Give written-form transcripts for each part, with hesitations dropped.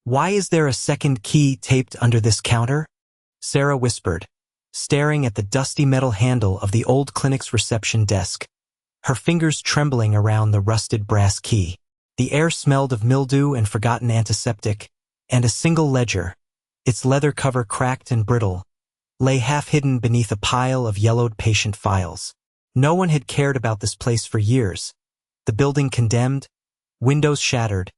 "Why is there a second key taped under this counter?" Sarah whispered, staring at the dusty metal handle of the old clinic's reception desk, her fingers trembling around the rusted brass key. The air smelled of mildew and forgotten antiseptic, and a single ledger, its leather cover cracked and brittle, lay half-hidden beneath a pile of yellowed patient files. No one had cared about this place for years. The building condemned, windows shattered,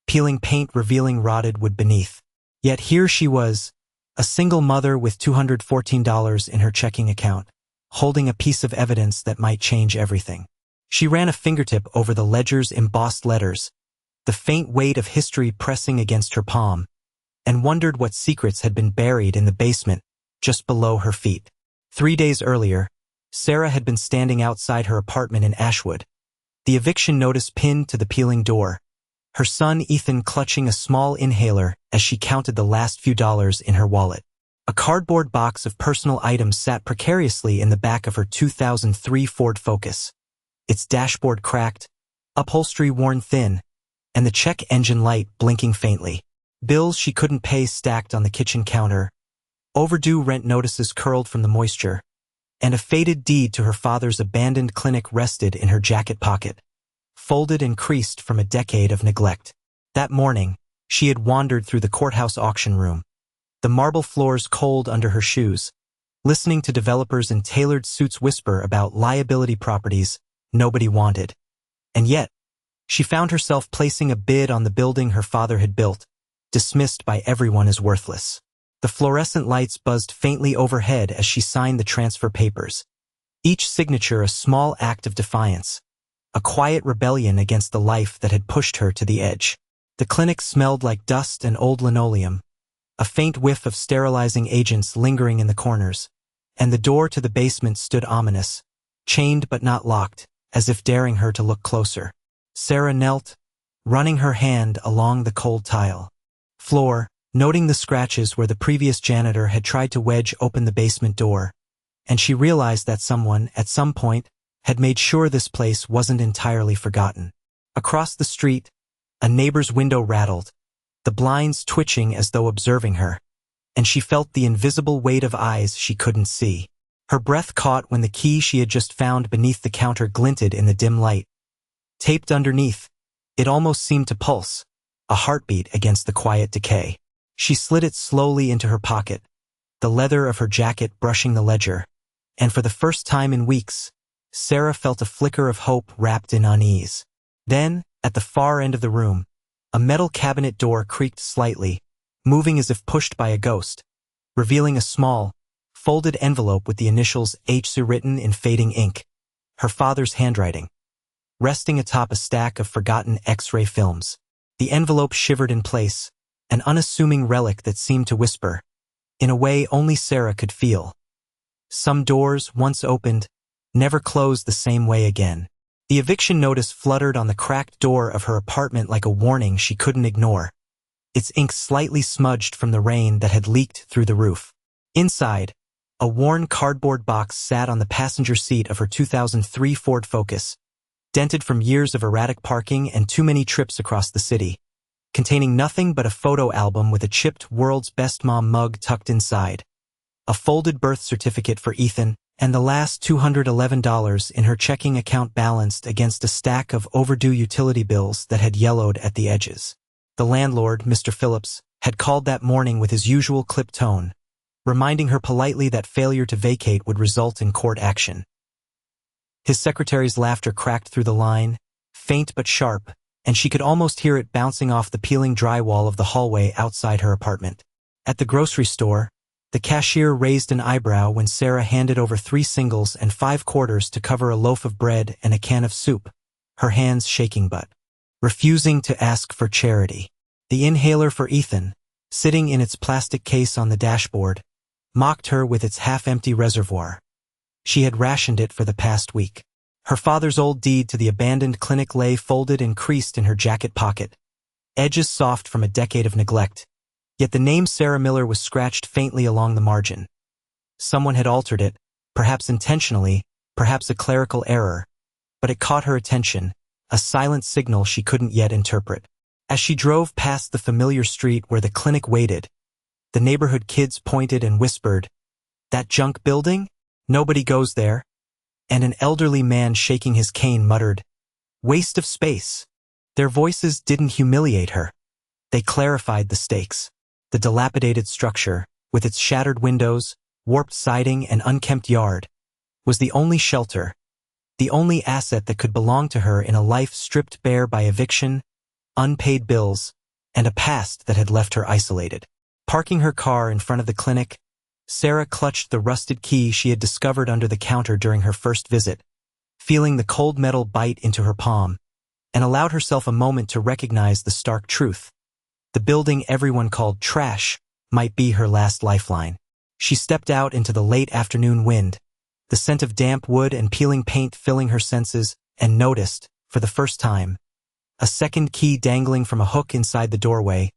peeling paint revealing rotted wood beneath. Yet here she was, a single mother with $214 in her checking account, holding a piece of evidence that might change everything. She ran a fingertip over the ledger's embossed letters, the faint weight of history pressing against her palm, and wondered what secrets had been buried in the basement just below her feet. 3 days earlier, Sarah had been standing outside her apartment in Ashwood, the eviction notice pinned to the peeling door, her son Ethan clutching a small inhaler as she counted the last few dollars in her wallet. A cardboard box of personal items sat precariously in the back of her 2003 Ford Focus, its dashboard cracked, upholstery worn thin, and the check engine light blinking faintly. Bills she couldn't pay stacked on the kitchen counter, overdue rent notices curled from the moisture, and a faded deed to her father's abandoned clinic rested in her jacket pocket, folded and creased from a decade of neglect. That morning, she had wandered through the courthouse auction room, the marble floors cold under her shoes, listening to developers in tailored suits whisper about liability properties nobody wanted. And yet, she found herself placing a bid on the building her father had built, dismissed by everyone as worthless. The fluorescent lights buzzed faintly overhead as she signed the transfer papers, each signature a small act of defiance, a quiet rebellion against the life that had pushed her to the edge. The clinic smelled like dust and old linoleum, a faint whiff of sterilizing agents lingering in the corners, and the door to the basement stood ominous, chained but not locked, as if daring her to look closer. Sarah knelt, running her hand along the cold tile floor, noting the scratches where the previous janitor had tried to wedge open the basement door, and she realized that someone, at some point, had made sure this place wasn't entirely forgotten. Across the street, a neighbor's window rattled, the blinds twitching as though observing her, and she felt the invisible weight of eyes she couldn't see. Her breath caught when the key she had just found beneath the counter glinted in the dim light. Taped underneath, it almost seemed to pulse, a heartbeat against the quiet decay. She slid it slowly into her pocket, the leather of her jacket brushing the ledger, and for the first time in weeks, Sarah felt a flicker of hope wrapped in unease. Then, at the far end of the room, a metal cabinet door creaked slightly, moving as if pushed by a ghost, revealing a small, folded envelope with the initials H written in fading ink, her father's handwriting, resting atop a stack of forgotten X-ray films. The envelope shivered in place, an unassuming relic that seemed to whisper, in a way only Sarah could feel. Some doors, once opened, never closed the same way again. The eviction notice fluttered on the cracked door of her apartment like a warning she couldn't ignore, its ink slightly smudged from the rain that had leaked through the roof. Inside, a worn cardboard box sat on the passenger seat of her 2003 Ford Focus, dented from years of erratic parking and too many trips across the city, containing nothing but a photo album with a chipped World's Best Mom mug tucked inside, a folded birth certificate for Ethan, and the last $211 in her checking account balanced against a stack of overdue utility bills that had yellowed at the edges. The landlord, Mr. Phillips, had called that morning with his usual clipped tone, reminding her politely that failure to vacate would result in court action. His secretary's laughter cracked through the line, faint but sharp, and she could almost hear it bouncing off the peeling drywall of the hallway outside her apartment. At the grocery store, the cashier raised an eyebrow when Sarah handed over 3 singles and 5 quarters to cover a loaf of bread and a can of soup, her hands shaking but refusing to ask for charity. The inhaler for Ethan, sitting in its plastic case on the dashboard, mocked her with its half-empty reservoir. She had rationed it for the past week. Her father's old deed to the abandoned clinic lay folded and creased in her jacket pocket, edges soft from a decade of neglect, yet the name Sarah Miller was scratched faintly along the margin. Someone had altered it, perhaps intentionally, perhaps a clerical error, but it caught her attention, a silent signal she couldn't yet interpret. As she drove past the familiar street where the clinic waited, the neighborhood kids pointed and whispered, "That junk building? Nobody goes there." And an elderly man shaking his cane muttered, "Waste of space." Their voices didn't humiliate her. They clarified the stakes. The dilapidated structure, with its shattered windows, warped siding, and unkempt yard, was the only shelter, the only asset that could belong to her in a life stripped bare by eviction, unpaid bills, and a past that had left her isolated. Parking her car in front of the clinic, Sarah clutched the rusted key she had discovered under the counter during her first visit, feeling the cold metal bite into her palm, and allowed herself a moment to recognize the stark truth. The building everyone called trash might be her last lifeline. She stepped out into the late afternoon wind, the scent of damp wood and peeling paint filling her senses, and noticed, for the first time, a second key dangling from a hook inside the doorway,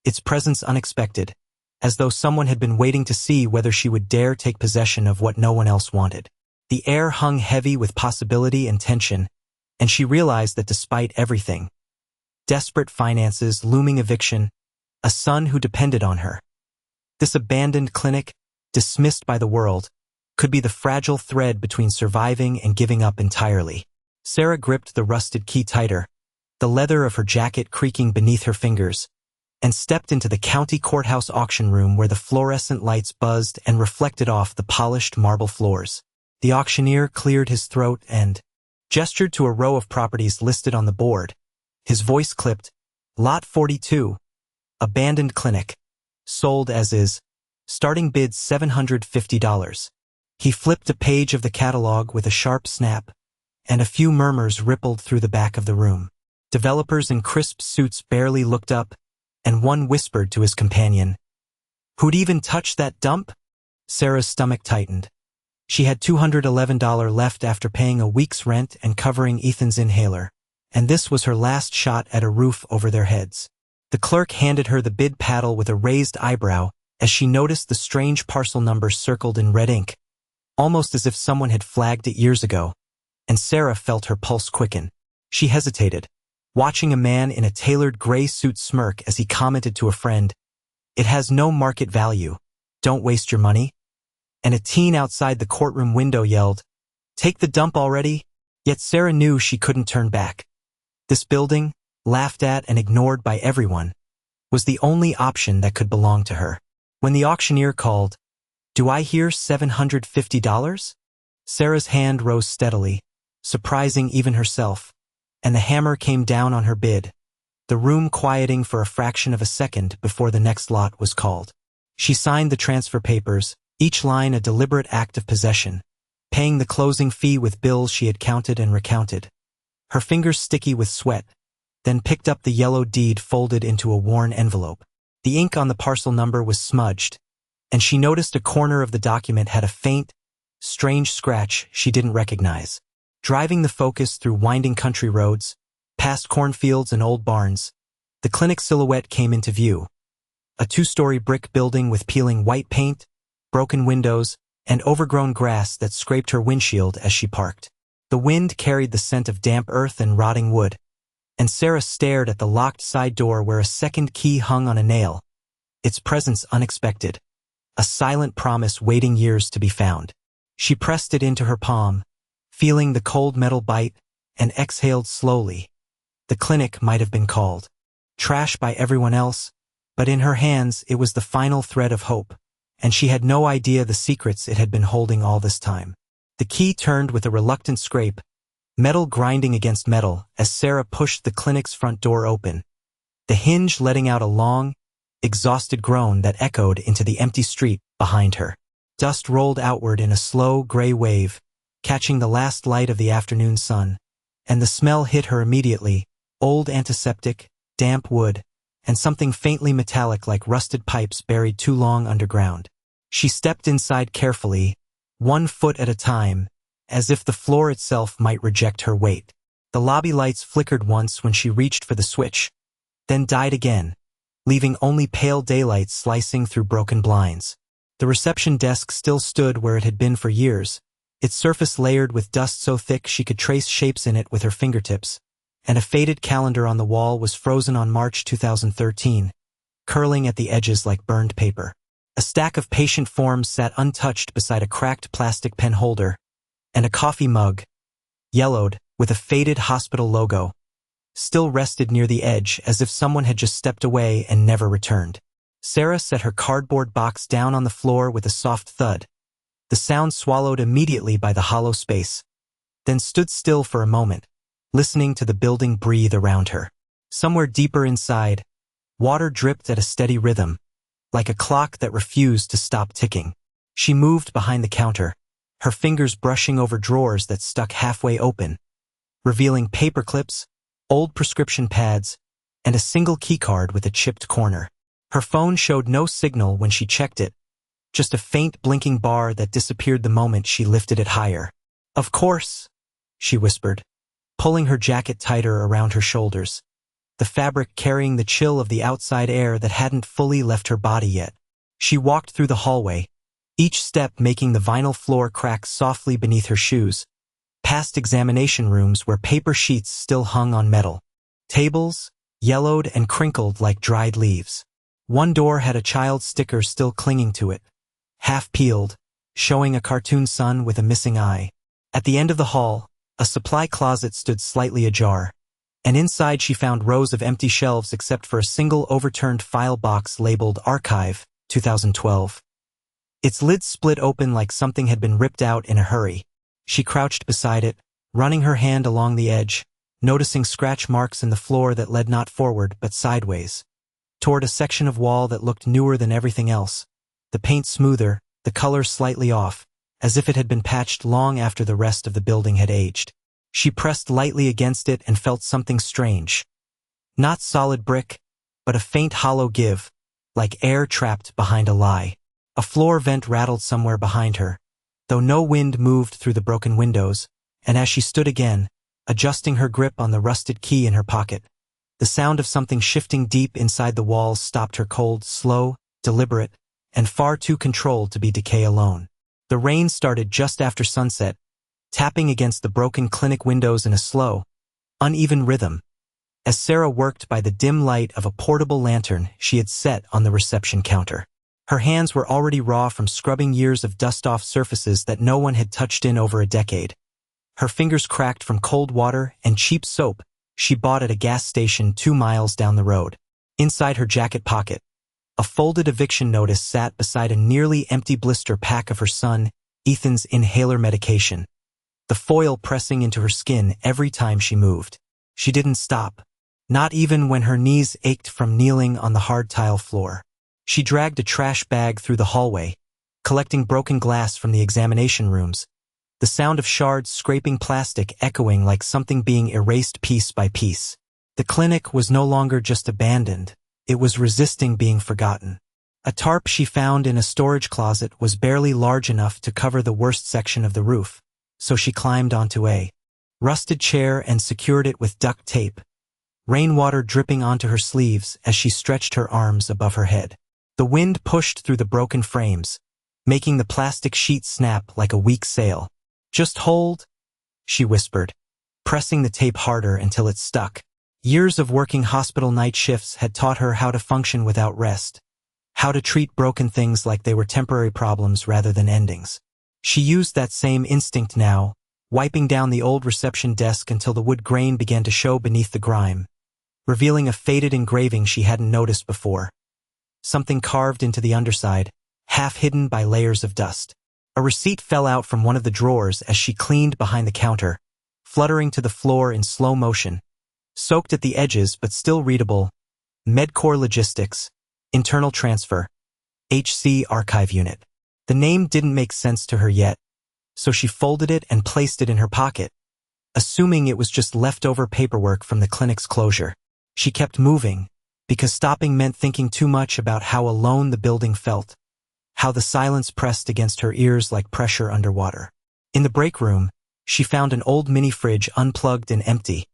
its presence unexpected, as though someone had been waiting to see whether she would dare take possession of what no one else wanted. The air hung heavy with possibility and tension, and she realized that despite everything, desperate finances, looming eviction, a son who depended on her, this abandoned clinic, dismissed by the world, could be the fragile thread between surviving and giving up entirely. Sarah gripped the rusted key tighter, the leather of her jacket creaking beneath her fingers, and stepped into the county courthouse auction room where the fluorescent lights buzzed and reflected off the polished marble floors. The auctioneer cleared his throat and gestured to a row of properties listed on the board. His voice clipped, "Lot 42, abandoned clinic, sold as is, starting bid $750. He flipped a page of the catalog with a sharp snap, and a few murmurs rippled through the back of the room. Developers in crisp suits barely looked up, and one whispered to his companion, "Who'd even touch that dump?" Sarah's stomach tightened. She had $211 left after paying a week's rent and covering Ethan's inhaler, and this was her last shot at a roof over their heads. The clerk handed her the bid paddle with a raised eyebrow as she noticed the strange parcel number circled in red ink, almost as if someone had flagged it years ago, and Sarah felt her pulse quicken. She hesitated, watching a man in a tailored gray suit smirk as he commented to a friend, "It has no market value. Don't waste your money." And a teen outside the courtroom window yelled, "Take the dump already?" Yet Sarah knew she couldn't turn back. This building, laughed at and ignored by everyone, was the only option that could belong to her. When the auctioneer called, "Do I hear $750? Sarah's hand rose steadily, surprising even herself, and the hammer came down on her bid, the room quieting for a fraction of a second before the next lot was called. She signed the transfer papers, each line a deliberate act of possession, paying the closing fee with bills she had counted and recounted, her fingers sticky with sweat, then picked up the yellow deed folded into a worn envelope. The ink on the parcel number was smudged, and she noticed a corner of the document had a faint, strange scratch she didn't recognize. Driving the Focus through winding country roads, past cornfields and old barns, the clinic silhouette came into view. A two-story brick building with peeling white paint, broken windows, and overgrown grass that scraped her windshield as she parked. The wind carried the scent of damp earth and rotting wood, and Sarah stared at the locked side door where a second key hung on a nail, its presence unexpected, a silent promise waiting years to be found. She pressed it into her palm, feeling the cold metal bite, and exhaled slowly. The clinic might have been called trash by everyone else, but in her hands it was the final thread of hope, and she had no idea the secrets it had been holding all this time. The key turned with a reluctant scrape, metal grinding against metal as Sarah pushed the clinic's front door open, the hinge letting out a long, exhausted groan that echoed into the empty street behind her. Dust rolled outward in a slow, gray wave, catching the last light of the afternoon sun, and the smell hit her immediately, old antiseptic, damp wood, and something faintly metallic like rusted pipes buried too long underground. She stepped inside carefully, 1 foot at a time, as if the floor itself might reject her weight. The lobby lights flickered once when she reached for the switch, then died again, leaving only pale daylight slicing through broken blinds. The reception desk still stood where it had been for years, its surface layered with dust so thick she could trace shapes in it with her fingertips, and a faded calendar on the wall was frozen on March 2013, curling at the edges like burned paper. A stack of patient forms sat untouched beside a cracked plastic pen holder, and a coffee mug, yellowed, with a faded hospital logo, still rested near the edge as if someone had just stepped away and never returned. Sarah set her cardboard box down on the floor with a soft thud, the sound swallowed immediately by the hollow space, then stood still for a moment, listening to the building breathe around her. Somewhere deeper inside, water dripped at a steady rhythm, like a clock that refused to stop ticking. She moved behind the counter, her fingers brushing over drawers that stuck halfway open, revealing paper clips, old prescription pads, and a single keycard with a chipped corner. Her phone showed no signal when she checked it, just a faint blinking bar that disappeared the moment she lifted it higher. "Of course," she whispered, pulling her jacket tighter around her shoulders, the fabric carrying the chill of the outside air that hadn't fully left her body yet. She walked through the hallway, each step making the vinyl floor crack softly beneath her shoes, past examination rooms where paper sheets still hung on metal, tables, yellowed and crinkled like dried leaves. One door had a child sticker still clinging to it, half peeled, showing a cartoon sun with a missing eye. At the end of the hall, a supply closet stood slightly ajar, and inside she found rows of empty shelves except for a single overturned file box labeled Archive, 2012. Its lid split open like something had been ripped out in a hurry. She crouched beside it, running her hand along the edge, noticing scratch marks in the floor that led not forward but sideways, toward a section of wall that looked newer than everything else, the paint smoother, the color slightly off, as if it had been patched long after the rest of the building had aged. She pressed lightly against it and felt something strange. Not solid brick, but a faint hollow give, like air trapped behind a lie. A floor vent rattled somewhere behind her, though no wind moved through the broken windows, and as she stood again, adjusting her grip on the rusted key in her pocket, the sound of something shifting deep inside the walls stopped her cold, slow, deliberate, and far too controlled to be decay alone. The rain started just after sunset, tapping against the broken clinic windows in a slow, uneven rhythm, as Sarah worked by the dim light of a portable lantern she had set on the reception counter. Her hands were already raw from scrubbing years of dust off surfaces that no one had touched in over a decade. Her fingers cracked from cold water and cheap soap she bought at a gas station 2 miles down the road. Inside her jacket pocket, a folded eviction notice sat beside a nearly empty blister pack of her son, Ethan's inhaler medication, the foil pressing into her skin every time she moved. She didn't stop, not even when her knees ached from kneeling on the hard tile floor. She dragged a trash bag through the hallway, collecting broken glass from the examination rooms, the sound of shards scraping plastic echoing like something being erased piece by piece. The clinic was no longer just abandoned, it was resisting being forgotten. A tarp she found in a storage closet was barely large enough to cover the worst section of the roof, so she climbed onto a rusted chair and secured it with duct tape, rainwater dripping onto her sleeves as she stretched her arms above her head. The wind pushed through the broken frames, making the plastic sheet snap like a weak sail. "Just hold," she whispered, pressing the tape harder until it stuck. Years of working hospital night shifts had taught her how to function without rest, how to treat broken things like they were temporary problems rather than endings. She used that same instinct now, wiping down the old reception desk until the wood grain began to show beneath the grime, revealing a faded engraving she hadn't noticed before. Something carved into the underside, half hidden by layers of dust. A receipt fell out from one of the drawers as she cleaned behind the counter, fluttering to the floor in slow motion, soaked at the edges but still readable. MedCore Logistics, Internal Transfer, HC Archive Unit. The name didn't make sense to her yet, so she folded it and placed it in her pocket, assuming it was just leftover paperwork from the clinic's closure. She kept moving, because stopping meant thinking too much about how alone the building felt, how the silence pressed against her ears like pressure underwater. In the break room, she found an old mini-fridge unplugged and empty,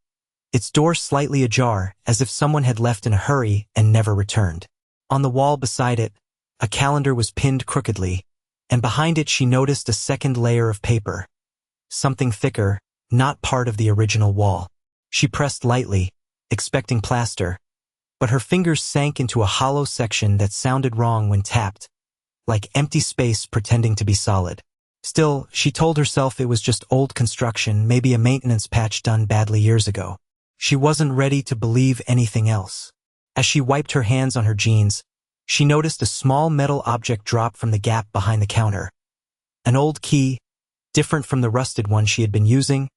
its door slightly ajar as if someone had left in a hurry and never returned. On the wall beside it, a calendar was pinned crookedly, and behind it she noticed a second layer of paper, something thicker, not part of the original wall. She pressed lightly, expecting plaster, but her fingers sank into a hollow section that sounded wrong when tapped, like empty space pretending to be solid. Still, she told herself it was just old construction, maybe a maintenance patch done badly years ago. She wasn't ready to believe anything else. As she wiped her hands on her jeans, she noticed a small metal object drop from the gap behind the counter. An old key, different from the rusted one she had been using,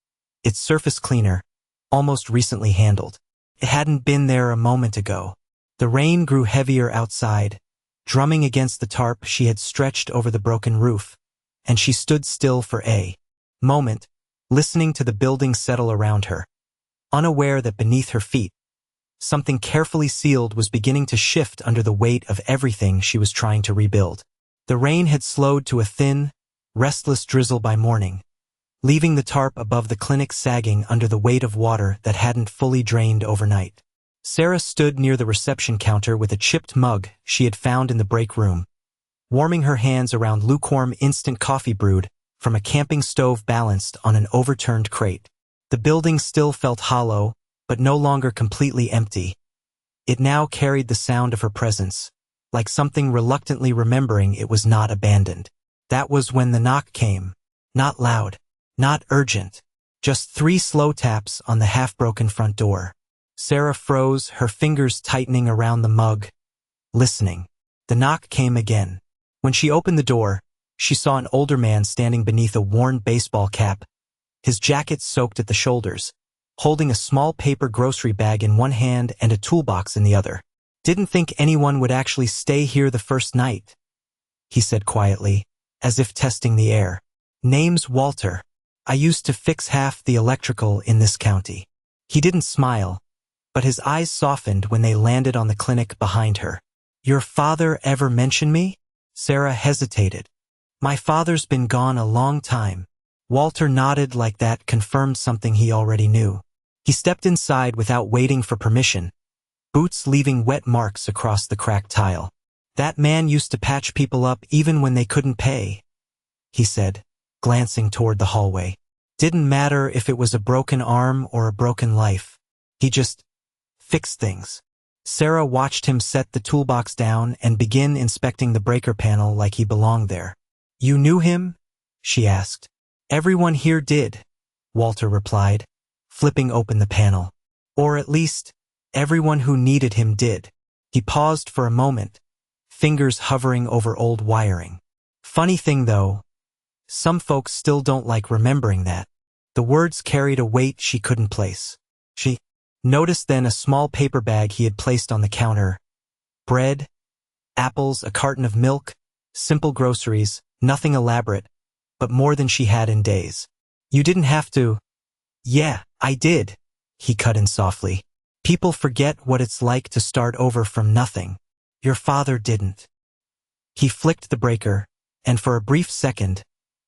its surface cleaner, almost recently handled. It hadn't been there a moment ago. The rain grew heavier outside, drumming against the tarp she had stretched over the broken roof, and she stood still for a moment, listening to the building settle around her, unaware that beneath her feet, something carefully sealed was beginning to shift under the weight of everything she was trying to rebuild. The rain had slowed to a thin, restless drizzle by morning, leaving the tarp above the clinic sagging under the weight of water that hadn't fully drained overnight. Sarah stood near the reception counter with a chipped mug she had found in the break room, warming her hands around lukewarm instant coffee brewed from a camping stove balanced on an overturned crate. The building still felt hollow, but no longer completely empty. It now carried the sound of her presence, like something reluctantly remembering it was not abandoned. That was when the knock came. Not loud, not urgent, just 3 slow taps on the half-broken front door. Sarah froze, her fingers tightening around the mug, listening. The knock came again. When she opened the door, she saw an older man standing beneath a worn baseball cap, his jacket soaked at the shoulders, holding a small paper grocery bag in one hand and a toolbox in the other. "Didn't think anyone would actually stay here the first night," he said quietly, as if testing the air. "Name's Walter. I used to fix half the electrical in this county." He didn't smile, but his eyes softened when they landed on the clinic behind her. "Your father ever mention me?" Sarah hesitated. "My father's been gone a long time." Walter nodded like that confirmed something he already knew. He stepped inside without waiting for permission, boots leaving wet marks across the cracked tile. "That man used to patch people up even when they couldn't pay," he said, glancing toward the hallway. "Didn't matter if it was a broken arm or a broken life. He just fixed things." Sarah watched him set the toolbox down and begin inspecting the breaker panel like he belonged there. "You knew him?" she asked. "Everyone here did," Walter replied, flipping open the panel. "Or at least, everyone who needed him did." He paused for a moment, fingers hovering over old wiring. "Funny thing though, some folks still don't like remembering that." The words carried a weight she couldn't place. She noticed then a small paper bag he had placed on the counter. Bread, apples, a carton of milk, simple groceries, nothing elaborate, but more than she had in days. "You didn't have to." "Yeah, I did," he cut in softly. "People forget what it's like to start over from nothing. Your father didn't." He flicked the breaker, and for a brief second,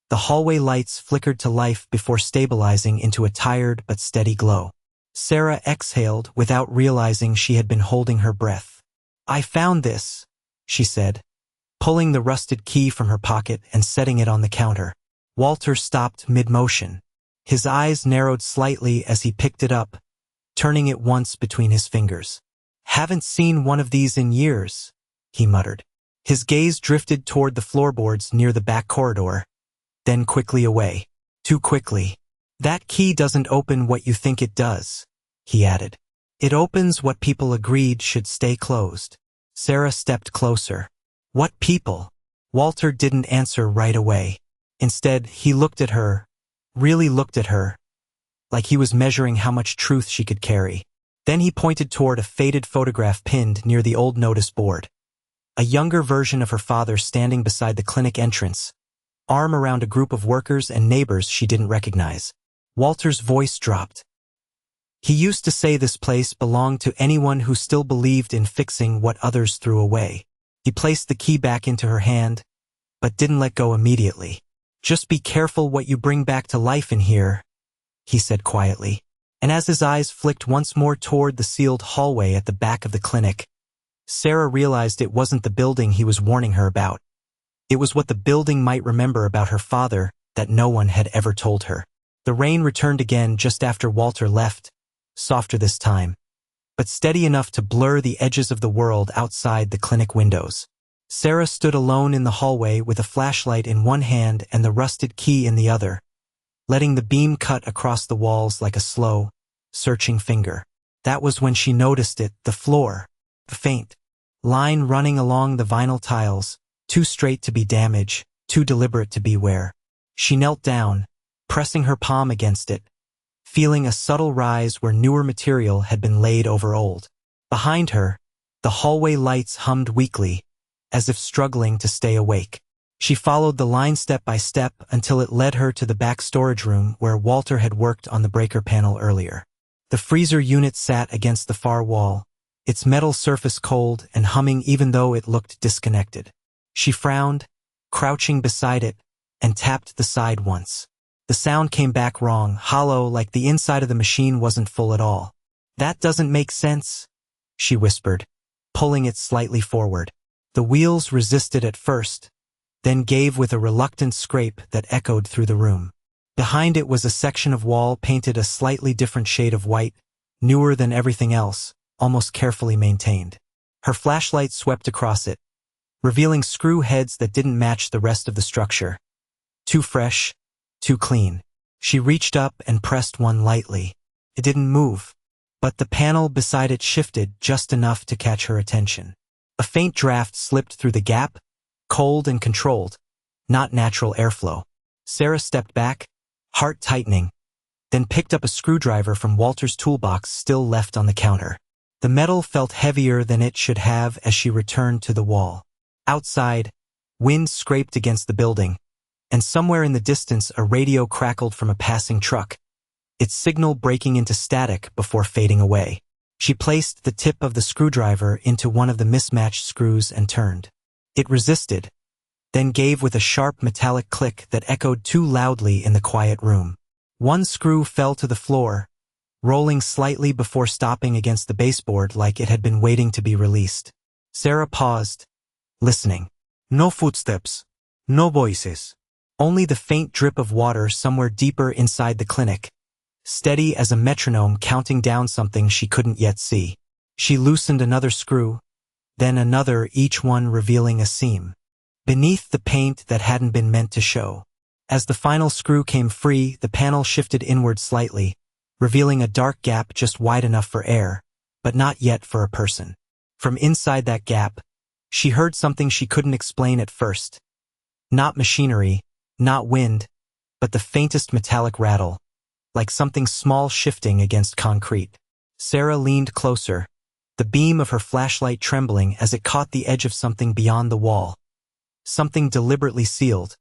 the hallway lights flickered to life before stabilizing into a tired but steady glow. Sarah exhaled without realizing she had been holding her breath. "I found this," she said, pulling the rusted key from her pocket and setting it on the counter. Walter stopped mid-motion. His eyes narrowed slightly as he picked it up, turning it once between his fingers. "Haven't seen one of these in years," he muttered. His gaze drifted toward the floorboards near the back corridor, then quickly away. Too quickly. "That key doesn't open what you think it does," he added. "It opens what people agreed should stay closed." Sarah stepped closer. "What people?" Walter didn't answer right away. Instead, he looked at her, really looked at her, like he was measuring how much truth she could carry. Then he pointed toward a faded photograph pinned near the old notice board. A younger version of her father standing beside the clinic entrance, arm around a group of workers and neighbors she didn't recognize. Walter's voice dropped. He used to say this place belonged to anyone who still believed in fixing what others threw away. He placed the key back into her hand, but didn't let go immediately. "Just be careful what you bring back to life in here," he said quietly. And as his eyes flicked once more toward the sealed hallway at the back of the clinic, Sarah realized it wasn't the building he was warning her about. It was what the building might remember about her father that no one had ever told her. The rain returned again just after Walter left, softer this time, but steady enough to blur the edges of the world outside the clinic windows. Sarah stood alone in the hallway with a flashlight in one hand and the rusted key in the other, letting the beam cut across the walls like a slow, searching finger. That was when she noticed it, the floor, the faint line running along the vinyl tiles, too straight to be damage, too deliberate to beware. She knelt down, pressing her palm against it, feeling a subtle rise where newer material had been laid over old. Behind her, the hallway lights hummed weakly, as if struggling to stay awake. She followed the line step by step until it led her to the back storage room where Walter had worked on the breaker panel earlier. The freezer unit sat against the far wall, its metal surface cold and humming even though it looked disconnected. She frowned, crouching beside it, and tapped the side once. The sound came back wrong, hollow, like the inside of the machine wasn't full at all. "That doesn't make sense," she whispered, pulling it slightly forward. The wheels resisted at first, then gave with a reluctant scrape that echoed through the room. Behind it was a section of wall painted a slightly different shade of white, newer than everything else, almost carefully maintained. Her flashlight swept across it, revealing screw heads that didn't match the rest of the structure. Too fresh, too clean. She reached up and pressed one lightly. It didn't move, but the panel beside it shifted just enough to catch her attention. A faint draft slipped through the gap, cold and controlled, not natural airflow. Sarah stepped back, heart tightening, then picked up a screwdriver from Walter's toolbox still left on the counter. The metal felt heavier than it should have as she returned to the wall. Outside, wind scraped against the building, and somewhere in the distance a radio crackled from a passing truck, its signal breaking into static before fading away. She placed the tip of the screwdriver into one of the mismatched screws and turned. It resisted, then gave with a sharp metallic click that echoed too loudly in the quiet room. One screw fell to the floor, rolling slightly before stopping against the baseboard like it had been waiting to be released. Sarah paused, listening. No footsteps, no voices. Only the faint drip of water somewhere deeper inside the clinic, steady as a metronome counting down something she couldn't yet see. She loosened another screw, then another, each one revealing a seam beneath the paint that hadn't been meant to show. As the final screw came free, the panel shifted inward slightly, revealing a dark gap just wide enough for air, but not yet for a person. From inside that gap, she heard something she couldn't explain at first. Not machinery, not wind, but the faintest metallic rattle, like something small shifting against concrete. Sarah leaned closer, the beam of her flashlight trembling as it caught the edge of something beyond the wall. Something deliberately sealed,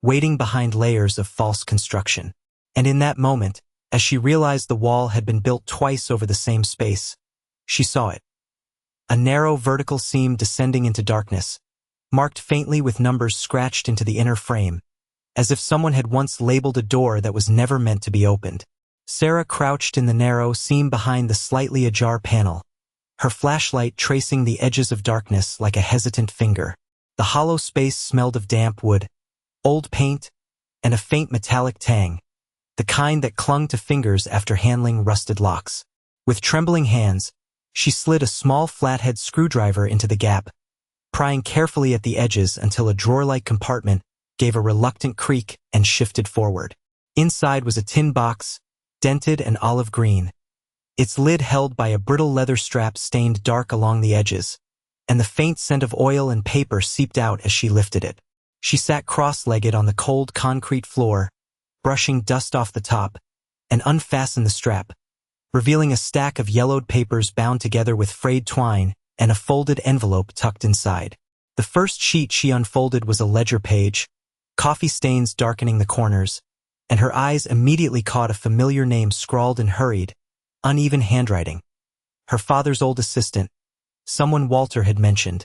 waiting behind layers of false construction. And in that moment, as she realized the wall had been built twice over the same space, she saw it. A narrow vertical seam descending into darkness, marked faintly with numbers scratched into the inner frame, as if someone had once labeled a door that was never meant to be opened. Sarah crouched in the narrow seam behind the slightly ajar panel, her flashlight tracing the edges of darkness like a hesitant finger. The hollow space smelled of damp wood, old paint, and a faint metallic tang, the kind that clung to fingers after handling rusted locks. With trembling hands, she slid a small flathead screwdriver into the gap, prying carefully at the edges until a drawer-like compartment gave a reluctant creak and shifted forward. Inside was a tin box, dented and olive green, its lid held by a brittle leather strap stained dark along the edges, and the faint scent of oil and paper seeped out as she lifted it. She sat cross-legged on the cold concrete floor, brushing dust off the top, and unfastened the strap, revealing a stack of yellowed papers bound together with frayed twine and a folded envelope tucked inside. The first sheet she unfolded was a ledger page, coffee stains darkening the corners, and her eyes immediately caught a familiar name scrawled in hurried, uneven handwriting. Her father's old assistant, someone Walter had mentioned,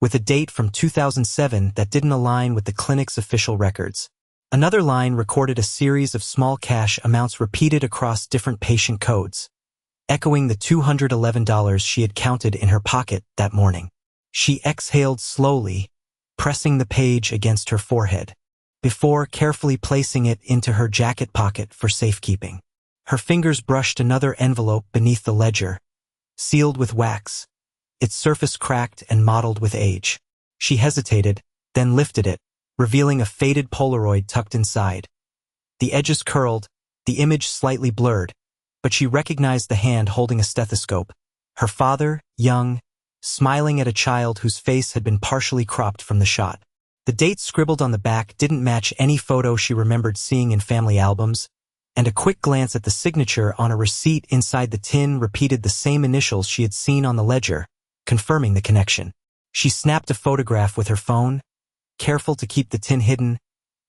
with a date from 2007 that didn't align with the clinic's official records. Another line recorded a series of small cash amounts repeated across different patient codes, echoing the $211 she had counted in her pocket that morning. She exhaled slowly, pressing the page against her forehead, before carefully placing it into her jacket pocket for safekeeping. Her fingers brushed another envelope beneath the ledger, sealed with wax, its surface cracked and mottled with age. She hesitated, then lifted it, revealing a faded Polaroid tucked inside. The edges curled, the image slightly blurred, but she recognized the hand holding a stethoscope. Her father, young, smiling at a child whose face had been partially cropped from the shot. The date scribbled on the back didn't match any photo she remembered seeing in family albums, and a quick glance at the signature on a receipt inside the tin repeated the same initials she had seen on the ledger, confirming the connection. She snapped a photograph with her phone, careful to keep the tin hidden,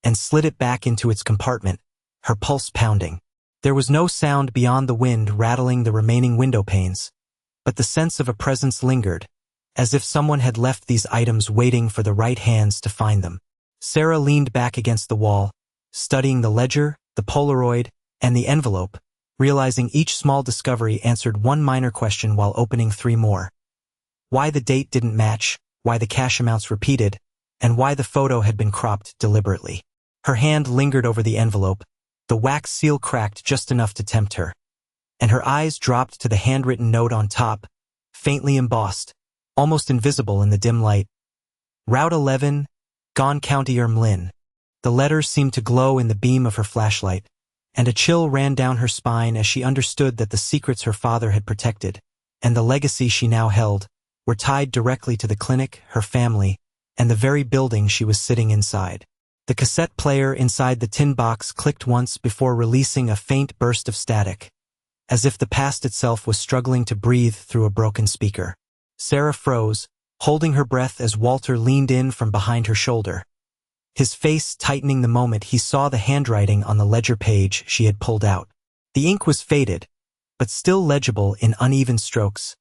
and slid it back into its compartment, her pulse pounding. There was no sound beyond the wind rattling the remaining window panes, but the sense of a presence lingered, as if someone had left these items waiting for the right hands to find them. Sarah leaned back against the wall, studying the ledger, the Polaroid, and the envelope, realizing each small discovery answered one minor question while opening three more. Why the date didn't match, why the cash amounts repeated, and why the photo had been cropped deliberately. Her hand lingered over the envelope, the wax seal cracked just enough to tempt her, and her eyes dropped to the handwritten note on top, faintly embossed, almost invisible in the dim light. Route 11, Gone County Mlin. The letters seemed to glow in the beam of her flashlight, and a chill ran down her spine as she understood that the secrets her father had protected, and the legacy she now held, were tied directly to the clinic, her family, and the very building she was sitting inside. The cassette player inside the tin box clicked once before releasing a faint burst of static, as if the past itself was struggling to breathe through a broken speaker. Sarah froze, holding her breath as Walter leaned in from behind her shoulder, his face tightening the moment he saw the handwriting on the ledger page she had pulled out. The ink was faded, but still legible in uneven strokes.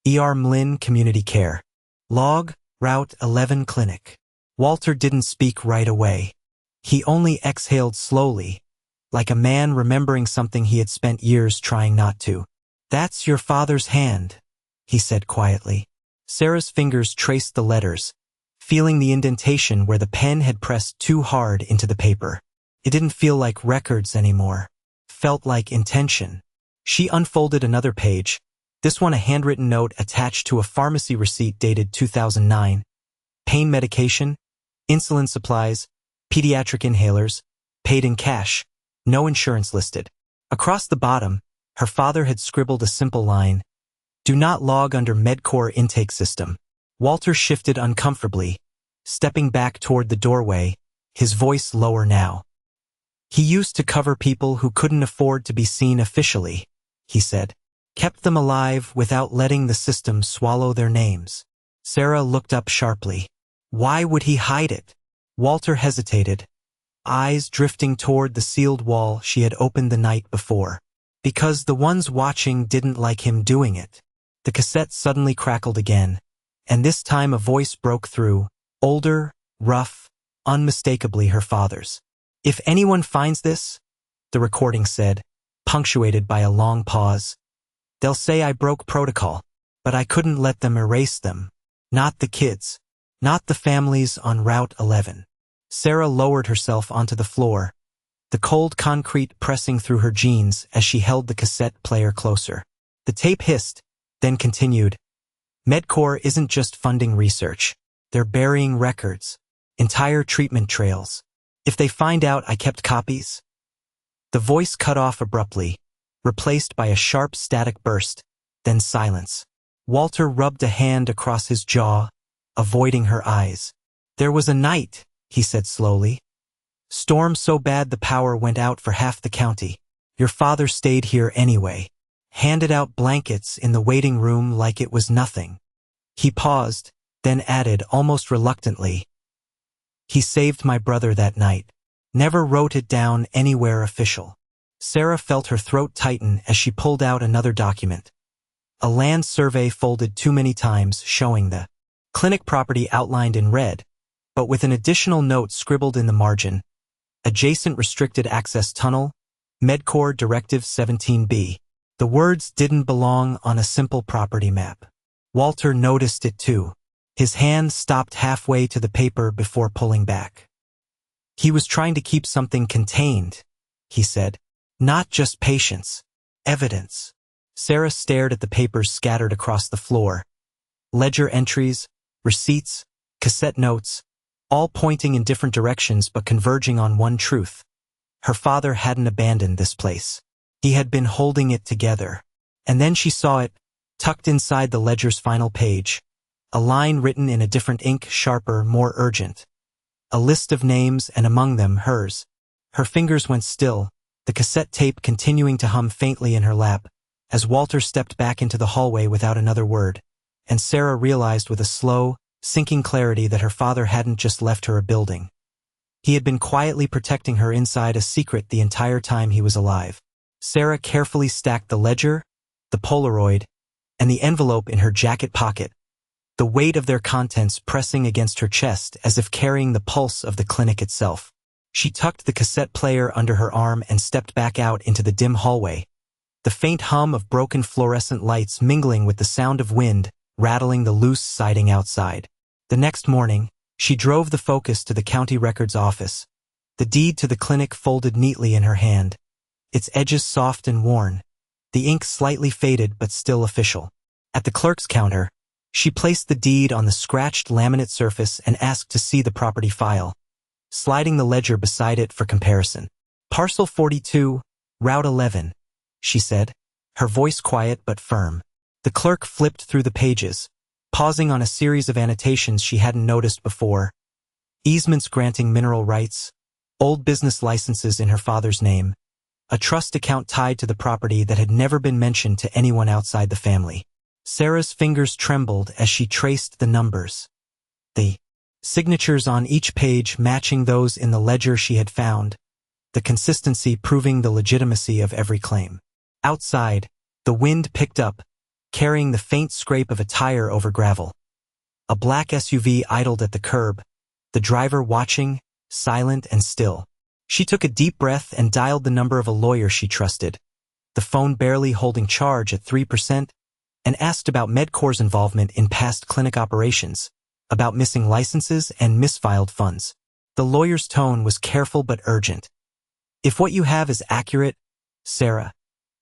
Mlin Community Care. Log, Route 11 Clinic. Walter didn't speak right away. He only exhaled slowly, like a man remembering something he had spent years trying not to. "That's your father's hand," he said quietly. Sarah's fingers traced the letters, feeling the indentation where the pen had pressed too hard into the paper. It didn't feel like records anymore. Felt like intention. She unfolded another page, this one a handwritten note attached to a pharmacy receipt dated 2009. Pain medication, insulin supplies, pediatric inhalers, paid in cash, no insurance listed. Across the bottom, her father had scribbled a simple line, "Do not log under MedCore intake system." Walter shifted uncomfortably, stepping back toward the doorway, his voice lower now. "He used to cover people who couldn't afford to be seen officially," he said. "Kept them alive without letting the system swallow their names." Sarah looked up sharply. Why would he hide it? Walter hesitated, eyes drifting toward the sealed wall she had opened the night before. Because the ones watching didn't like him doing it. The cassette suddenly crackled again, and this time a voice broke through, older, rough, unmistakably her father's. "If anyone finds this," the recording said, punctuated by a long pause, "they'll say I broke protocol, but I couldn't let them erase them. Not the kids. Not the families on Route 11. Sarah lowered herself onto the floor, the cold concrete pressing through her jeans as she held the cassette player closer. The tape hissed, then continued. MedCore isn't just funding research. They're burying records, entire treatment trails. If they find out I kept copies? The voice cut off abruptly, replaced by a sharp static burst, then silence. Walter rubbed a hand across his jaw, avoiding her eyes. "There was a night," he said slowly. "Storm so bad the power went out for half the county. Your father stayed here anyway. Handed out blankets in the waiting room like it was nothing." He paused, then added almost reluctantly, "He saved my brother that night. Never wrote it down anywhere official." Sarah felt her throat tighten as she pulled out another document. A land survey folded too many times showing the clinic property outlined in red, but with an additional note scribbled in the margin. Adjacent restricted access tunnel, MedCore Directive 17B. The words didn't belong on a simple property map. Walter noticed it too. His hand stopped halfway to the paper before pulling back. "He was trying to keep something contained," he said. "Not just patients. Evidence. Sarah stared at the papers scattered across the floor. Ledger entries, receipts, cassette notes, all pointing in different directions but converging on one truth. Her father hadn't abandoned this place. He had been holding it together. And then she saw it, tucked inside the ledger's final page. A line written in a different ink, sharper, more urgent. A list of names, and among them hers. Her fingers went still, the cassette tape continuing to hum faintly in her lap, as Walter stepped back into the hallway without another word, and Sarah realized with a slow, sinking clarity that her father hadn't just left her a building. He had been quietly protecting her inside a secret the entire time he was alive. Sarah carefully stacked the ledger, the Polaroid, and the envelope in her jacket pocket, the weight of their contents pressing against her chest as if carrying the pulse of the clinic itself. She tucked the cassette player under her arm and stepped back out into the dim hallway, the faint hum of broken fluorescent lights mingling with the sound of wind rattling the loose siding outside. The next morning, she drove the Focus to the county records office, the deed to the clinic folded neatly in her hand, its edges soft and worn, the ink slightly faded but still official. At the clerk's counter, she placed the deed on the scratched laminate surface and asked to see the property file, sliding the ledger beside it for comparison. "Parcel 42, Route 11, she said, her voice quiet but firm. The clerk flipped through the pages, pausing on a series of annotations she hadn't noticed before. Easements granting mineral rights, old business licenses in her father's name, a trust account tied to the property that had never been mentioned to anyone outside the family. Sarah's fingers trembled as she traced the numbers. The signatures on each page matching those in the ledger she had found, the consistency proving the legitimacy of every claim. Outside, the wind picked up, carrying the faint scrape of a tire over gravel. A black SUV idled at the curb, the driver watching, silent and still. She took a deep breath and dialed the number of a lawyer she trusted, the phone barely holding charge at 3%, and asked about MedCore's involvement in past clinic operations, about missing licenses and misfiled funds. The lawyer's tone was careful but urgent. "If what you have is accurate, Sarah,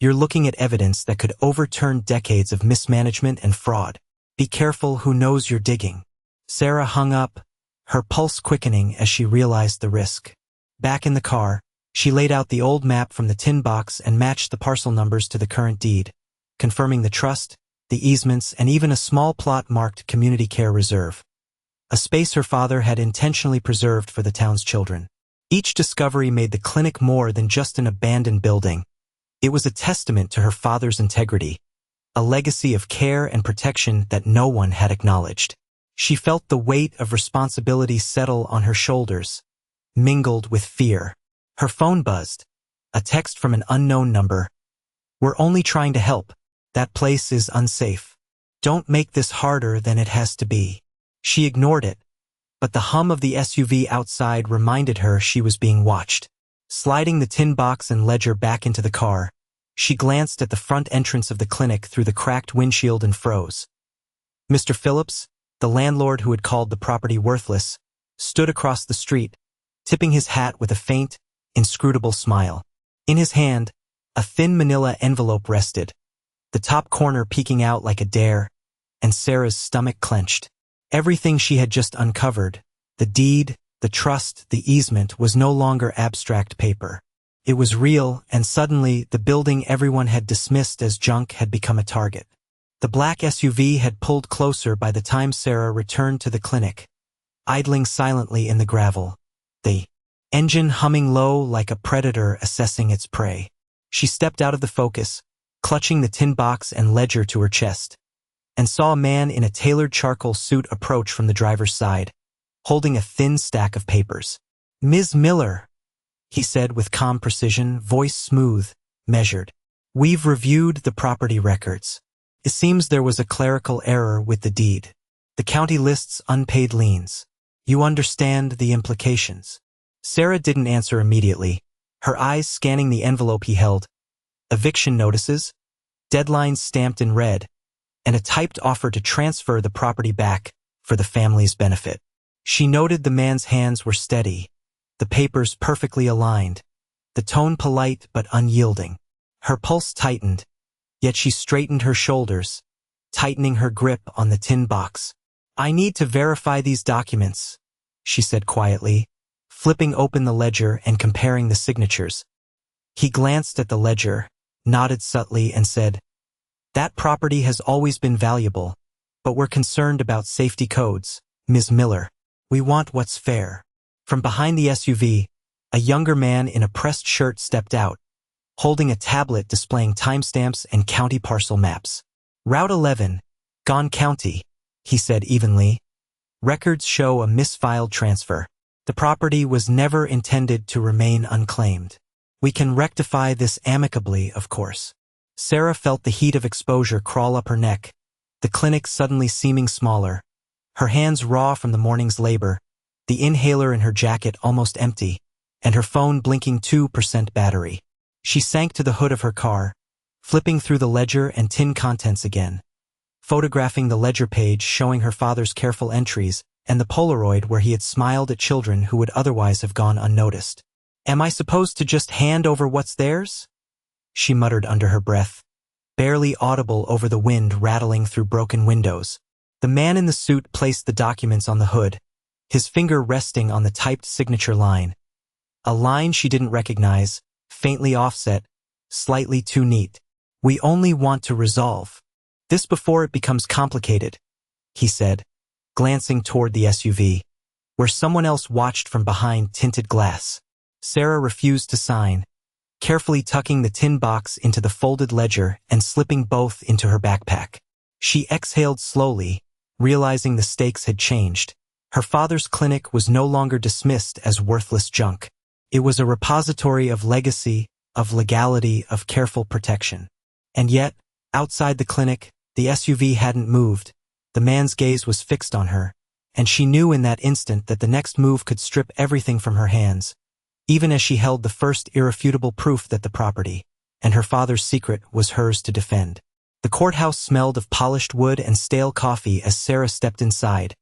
you're looking at evidence that could overturn decades of mismanagement and fraud. Be careful who knows you're digging." Sarah hung up, her pulse quickening as she realized the risk. Back in the car, she laid out the old map from the tin box and matched the parcel numbers to the current deed, confirming the trust, the easements, and even a small plot marked Community Care Reserve, a space her father had intentionally preserved for the town's children. Each discovery made the clinic more than just an abandoned building. It was a testament to her father's integrity, a legacy of care and protection that no one had acknowledged. She felt the weight of responsibility settle on her shoulders, mingled with fear. Her phone buzzed, a text from an unknown number. "We're only trying to help. That place is unsafe. Don't make this harder than it has to be." She ignored it, but the hum of the SUV outside reminded her she was being watched. Sliding the tin box and ledger back into the car, she glanced at the front entrance of the clinic through the cracked windshield and froze. Mr. Phillips, the landlord who had called the property worthless, stood across the street, tipping his hat with a faint, inscrutable smile. In his hand, a thin manila envelope rested, the top corner peeking out like a dare, and Sarah's stomach clenched. Everything she had just uncovered, the deed, the trust, the easement, was no longer abstract paper. It was real, and suddenly the building everyone had dismissed as junk had become a target. The black SUV had pulled closer by the time Sarah returned to the clinic, idling silently in the gravel, the engine humming low like a predator assessing its prey. She stepped out of the Focus, clutching the tin box and ledger to her chest, and saw a man in a tailored charcoal suit approach from the driver's side, holding a thin stack of papers. "Ms. Miller," he said with calm precision, voice smooth, measured. "We've reviewed the property records. It seems there was a clerical error with the deed. The county lists unpaid liens. You understand the implications." Sarah didn't answer immediately, her eyes scanning the envelope he held. Eviction notices, deadlines stamped in red, and a typed offer to transfer the property back for the family's benefit. She noted the man's hands were steady, the papers perfectly aligned, the tone polite but unyielding. Her pulse tightened, yet she straightened her shoulders, tightening her grip on the tin box. "I need to verify these documents," she said quietly, flipping open the ledger and comparing the signatures. He glanced at the ledger, nodded subtly, and said, "That property has always been valuable, but we're concerned about safety codes, Ms. Miller. We want what's fair." From behind the SUV, a younger man in a pressed shirt stepped out, holding a tablet displaying timestamps and county parcel maps. "Route 11, Gone County," he said evenly. "Records show a misfiled transfer. The property was never intended to remain unclaimed. We can rectify this amicably, of course." Sarah felt the heat of exposure crawl up her neck, the clinic suddenly seeming smaller, her hands raw from the morning's labor, the inhaler in her jacket almost empty, and her phone blinking 2% battery. She sank to the hood of her car, flipping through the ledger and tin contents again, photographing the ledger page showing her father's careful entries and the Polaroid where he had smiled at children who would otherwise have gone unnoticed. "Am I supposed to just hand over what's theirs?" she muttered under her breath, barely audible over the wind rattling through broken windows. The man in the suit placed the documents on the hood, his finger resting on the typed signature line. A line she didn't recognize, faintly offset, slightly too neat. "We only want to resolve this before it becomes complicated," he said, glancing toward the SUV, where someone else watched from behind tinted glass. Sarah refused to sign, carefully tucking the tin box into the folded ledger and slipping both into her backpack. She exhaled slowly, realizing the stakes had changed. Her father's clinic was no longer dismissed as worthless junk. It was a repository of legacy, of legality, of careful protection. And yet, outside the clinic, the SUV hadn't moved. The man's gaze was fixed on her, and she knew in that instant that the next move could strip everything from her hands, even as she held the first irrefutable proof that the property, and her father's secret, was hers to defend. The courthouse smelled of polished wood and stale coffee as Sarah stepped inside,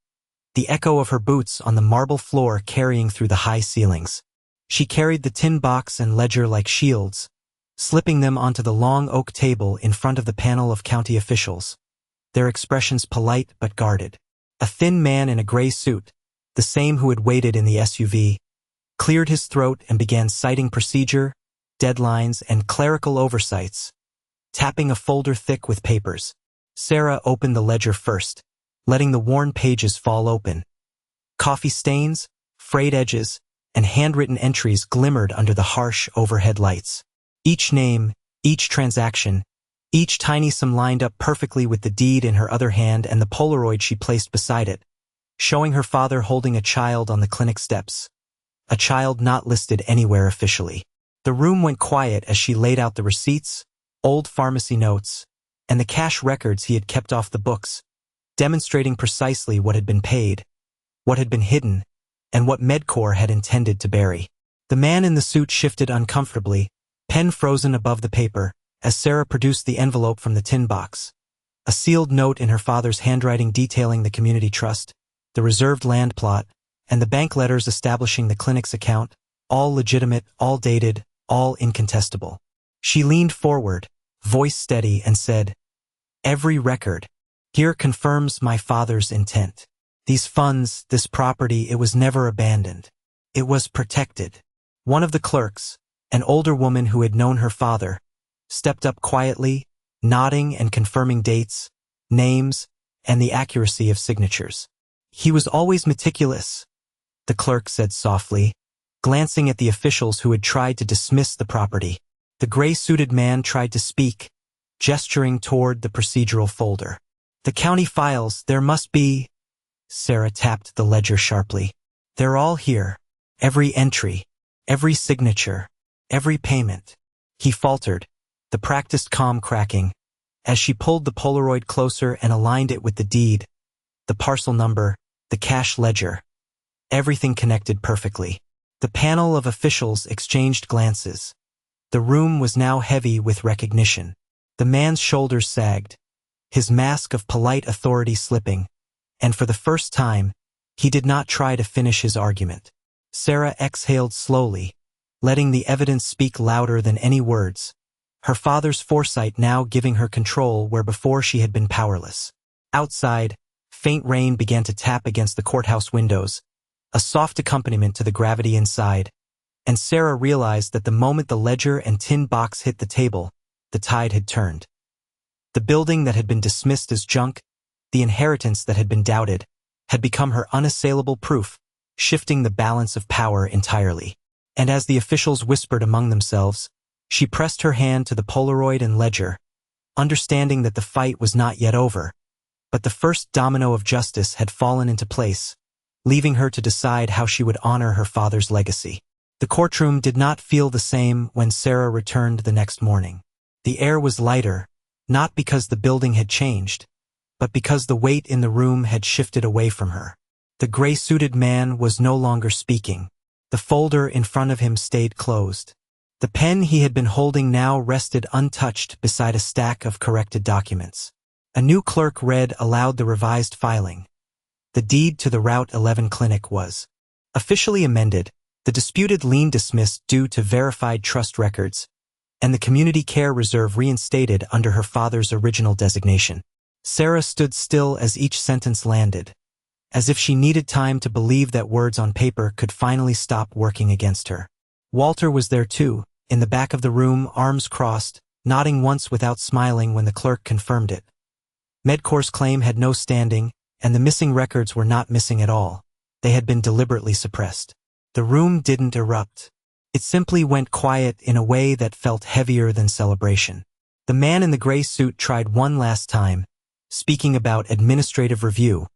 the echo of her boots on the marble floor carrying through the high ceilings. She carried the tin box and ledger like shields, slipping them onto the long oak table in front of the panel of county officials, their expressions polite but guarded. A thin man in a gray suit, the same who had waited in the SUV, cleared his throat and began citing procedure, deadlines, and clerical oversights, tapping a folder thick with papers. Sarah opened the ledger first, letting the worn pages fall open. Coffee stains, frayed edges, and handwritten entries glimmered under the harsh overhead lights. Each name, each transaction, each tiny sum lined up perfectly with the deed in her other hand and the Polaroid she placed beside it, showing her father holding a child on the clinic steps, a child not listed anywhere officially. The room went quiet as she laid out the receipts, old pharmacy notes, and the cash records he had kept off the books, demonstrating precisely what had been paid, what had been hidden, and what MedCore had intended to bury. The man in the suit shifted uncomfortably, pen frozen above the paper, as Sarah produced the envelope from the tin box. A sealed note in her father's handwriting detailing the community trust, the reserved land plot, and the bank letters establishing the clinic's account, all legitimate, all dated, all incontestable. She leaned forward, voice steady, and said, "Every record here confirms my father's intent. These funds, this property, it was never abandoned. It was protected." One of the clerks, an older woman who had known her father, stepped up quietly, nodding and confirming dates, names, and the accuracy of signatures. "He was always meticulous," the clerk said softly, glancing at the officials who had tried to dismiss the property. The gray-suited man tried to speak, gesturing toward the procedural folder. "The county files, there must be—" Sarah tapped the ledger sharply. "They're all here. Every entry, every signature, every payment." He faltered, the practiced calm cracking, as she pulled the Polaroid closer and aligned it with the deed, the parcel number, the cash ledger. Everything connected perfectly. The panel of officials exchanged glances. The room was now heavy with recognition. The man's shoulders sagged, his mask of polite authority slipping, and for the first time, he did not try to finish his argument. Sarah exhaled slowly, letting the evidence speak louder than any words. her father's foresight now giving her control where before she had been powerless. Outside, faint rain began to tap against the courthouse windows, a soft accompaniment to the gravity inside, and Sarah realized that the moment the ledger and tin box hit the table, the tide had turned. The building that had been dismissed as junk, the inheritance that had been doubted, had become her unassailable proof, shifting the balance of power entirely. And as the officials whispered among themselves, she pressed her hand to the Polaroid and ledger, understanding that the fight was not yet over, but the first domino of justice had fallen into place, leaving her to decide how she would honor her father's legacy. The courtroom did not feel the same when Sarah returned the next morning. The air was lighter, not because the building had changed, but because the weight in the room had shifted away from her. The gray-suited man was no longer speaking. The folder in front of him stayed closed. The pen he had been holding now rested untouched beside a stack of corrected documents. A new clerk read aloud the revised filing. The deed to the Route 11 clinic was officially amended, the disputed lien dismissed due to verified trust records, and the community care reserve reinstated under her father's original designation. Sarah stood still as each sentence landed, as if she needed time to believe that words on paper could finally stop working against her. Walter was there too, in the back of the room, arms crossed, nodding once without smiling when the clerk confirmed it. MedCore's claim had no standing, and the missing records were not missing at all. They had been deliberately suppressed. The room didn't erupt. It simply went quiet in a way that felt heavier than celebration. The man in the gray suit tried one last time, speaking about administrative review,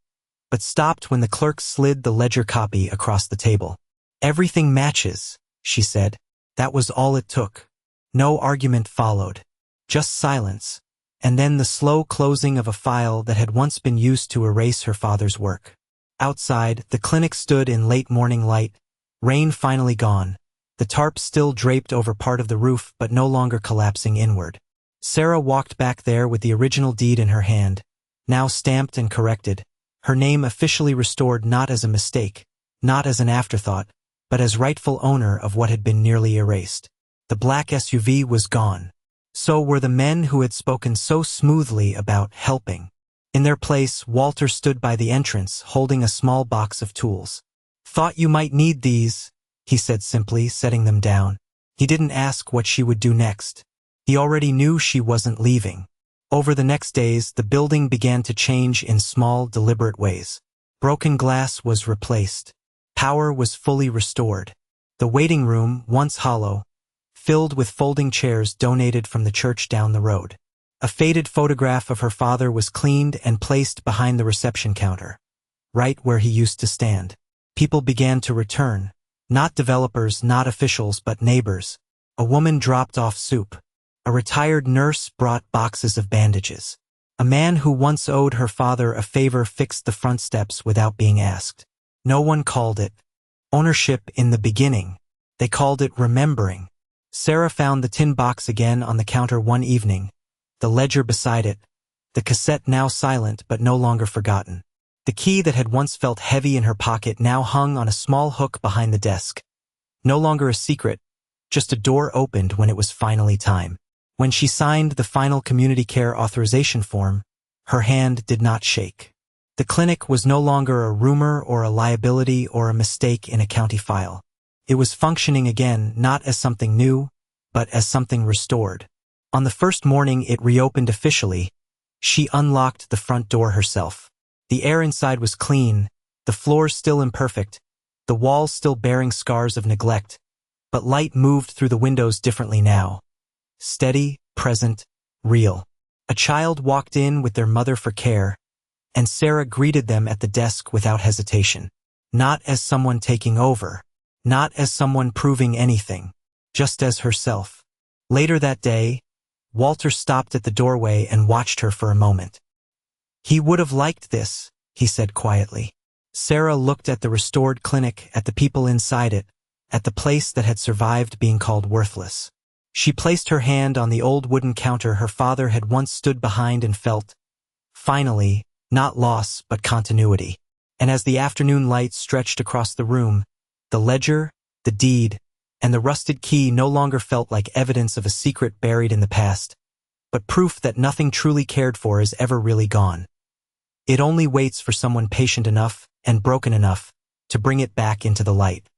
but stopped when the clerk slid the ledger copy across the table. "Everything matches," she said. That was all it took. No argument followed. Just silence, and then the slow closing of a file that had once been used to erase her father's work. Outside, the clinic stood in late morning light, rain finally gone, the tarp still draped over part of the roof but no longer collapsing inward. Sarah walked back there with the original deed in her hand, now stamped and corrected, her name officially restored not as a mistake, not as an afterthought, but as rightful owner of what had been nearly erased. The black SUV was gone. So were the men who had spoken so smoothly about helping. In their place, Walter stood by the entrance, holding a small box of tools. "Thought you might need these," he said simply, setting them down. He didn't ask what she would do next. He already knew she wasn't leaving. Over the next days, the building began to change in small, deliberate ways. Broken glass was replaced. Power was fully restored. The waiting room, once hollow, filled with folding chairs donated from the church down the road. A faded photograph of her father was cleaned and placed behind the reception counter, right where he used to stand. People began to return, not developers, not officials, but neighbors. A woman dropped off soup. A retired nurse brought boxes of bandages. A man who once owed her father a favor fixed the front steps without being asked. No one called it ownership in the beginning. They called it remembering. Sarah found the tin box again on the counter one evening, the ledger beside it, the cassette now silent but no longer forgotten. The key that had once felt heavy in her pocket now hung on a small hook behind the desk. No longer a secret, just a door opened when it was finally time. When she signed the final community care authorization form, her hand did not shake. The clinic was no longer a rumor or a liability or a mistake in a county file. It was functioning again, not as something new, but as something restored. On the first morning it reopened officially, she unlocked the front door herself. The air inside was clean, the floors still imperfect, the walls still bearing scars of neglect, but light moved through the windows differently now. Steady, present, real. A child walked in with their mother for care, and Sarah greeted them at the desk without hesitation. Not as someone taking over, not as someone proving anything, just as herself. Later that day, Walter stopped at the doorway and watched her for a moment. "He would have liked this," he said quietly. Sarah looked at the restored clinic, at the people inside it, at the place that had survived being called worthless. She placed her hand on the old wooden counter her father had once stood behind and felt, finally, not loss but continuity. And as the afternoon light stretched across the room, the ledger, the deed, and the rusted key no longer felt like evidence of a secret buried in the past, but proof that nothing truly cared for is ever really gone. It only waits for someone patient enough and broken enough to bring it back into the light.